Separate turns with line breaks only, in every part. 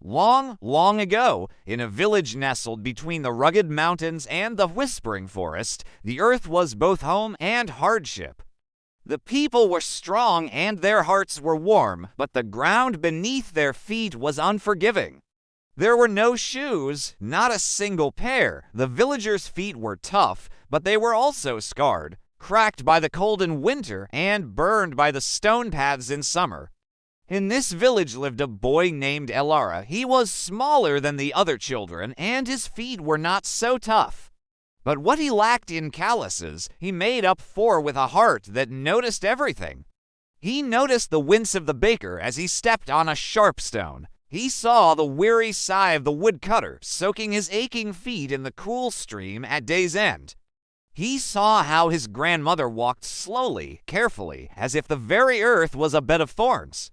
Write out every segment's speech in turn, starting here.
Long, long ago, in a village nestled between the rugged mountains and the whispering forest, the earth was both home and hardship. The people were strong and their hearts were warm, but the ground beneath their feet was unforgiving. There were no shoes, not a single pair. The villagers' feet were tough, but they were also scarred, cracked by the cold in winter and burned by the stone paths in summer. In this village lived a boy named Elara. He was smaller than the other children, and his feet were not so tough. But what he lacked in calluses, he made up for with a heart that noticed everything. He noticed the wince of the baker as he stepped on a sharp stone. He saw the weary sigh of the woodcutter soaking his aching feet in the cool stream at day's end. He saw how his grandmother walked slowly, carefully, as if the very earth was a bed of thorns.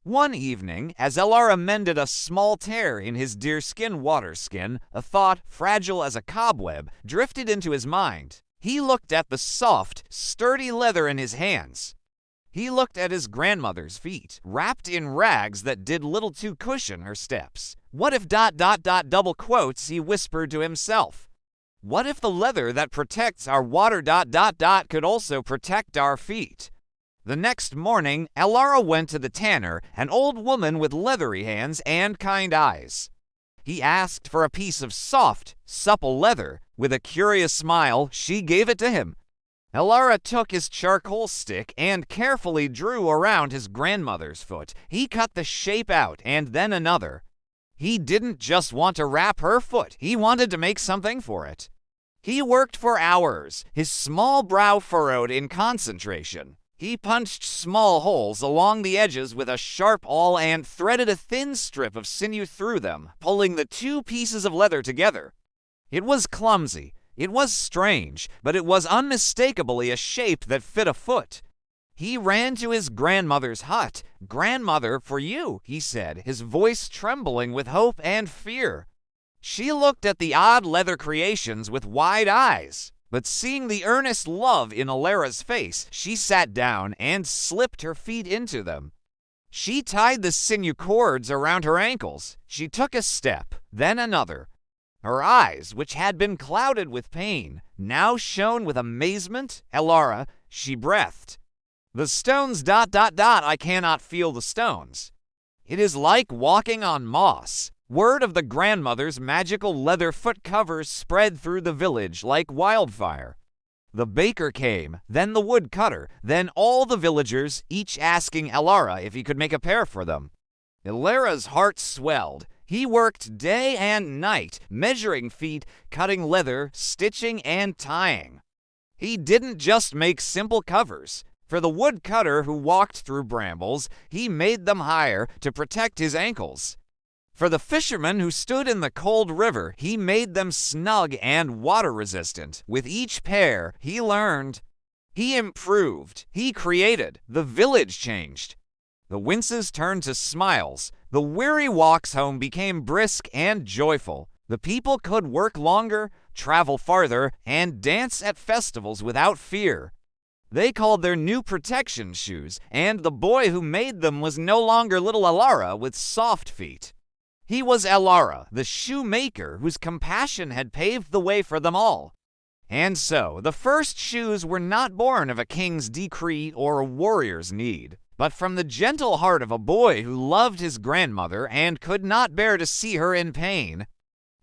One evening, as Elara mended a small tear in his deerskin waterskin, a thought, fragile as a cobweb, drifted into his mind. He looked at the soft, sturdy leather in his hands. He looked at his grandmother's feet, wrapped in rags that did little to cushion her steps. What if ... double quotes, he whispered to himself. What if the leather that protects our water ... could also protect our feet? The next morning, Elara went to the tanner, an old woman with leathery hands and kind eyes. He asked for a piece of soft, supple leather. With a curious smile, she gave it to him. Elara took his charcoal stick and carefully drew around his grandmother's foot. He cut the shape out and then another. He didn't just want to wrap her foot, he wanted to make something for it. He worked for hours, his small brow furrowed in concentration. He punched small holes along the edges with a sharp awl and threaded a thin strip of sinew through them, pulling the two pieces of leather together. It was clumsy, it was strange, but it was unmistakably a shape that fit a foot. He ran to his grandmother's hut. "Grandmother, for you," he said, his voice trembling with hope and fear. She looked at the odd leather creations with wide eyes. But seeing the earnest love in Elara's face, she sat down and slipped her feet into them. She tied the sinew cords around her ankles. She took a step, then another. Her eyes, which had been clouded with pain, now shone with amazement. "Elara," she breathed. "The stones ... I cannot feel the stones. It is like walking on moss." Word of the grandmother's magical leather foot covers spread through the village like wildfire. The baker came, then the woodcutter, then all the villagers, each asking Elara if he could make a pair for them. Elara's heart swelled. He worked day and night, measuring feet, cutting leather, stitching, and tying. He didn't just make simple covers. For the woodcutter who walked through brambles, he made them higher to protect his ankles. For the fisherman who stood in the cold river, he made them snug and water-resistant. With each pair, he learned. He improved. He created. The village changed. The winces turned to smiles. The weary walks home became brisk and joyful. The people could work longer, travel farther, and dance at festivals without fear. They called their new protection shoes, and the boy who made them was no longer little Elara with soft feet. He was Elara, the shoemaker whose compassion had paved the way for them all. And so, the first shoes were not born of a king's decree or a warrior's need, but from the gentle heart of a boy who loved his grandmother and could not bear to see her in pain.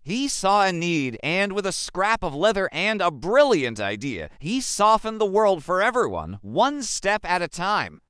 He saw a need, and with a scrap of leather and a brilliant idea, he softened the world for everyone, one step at a time.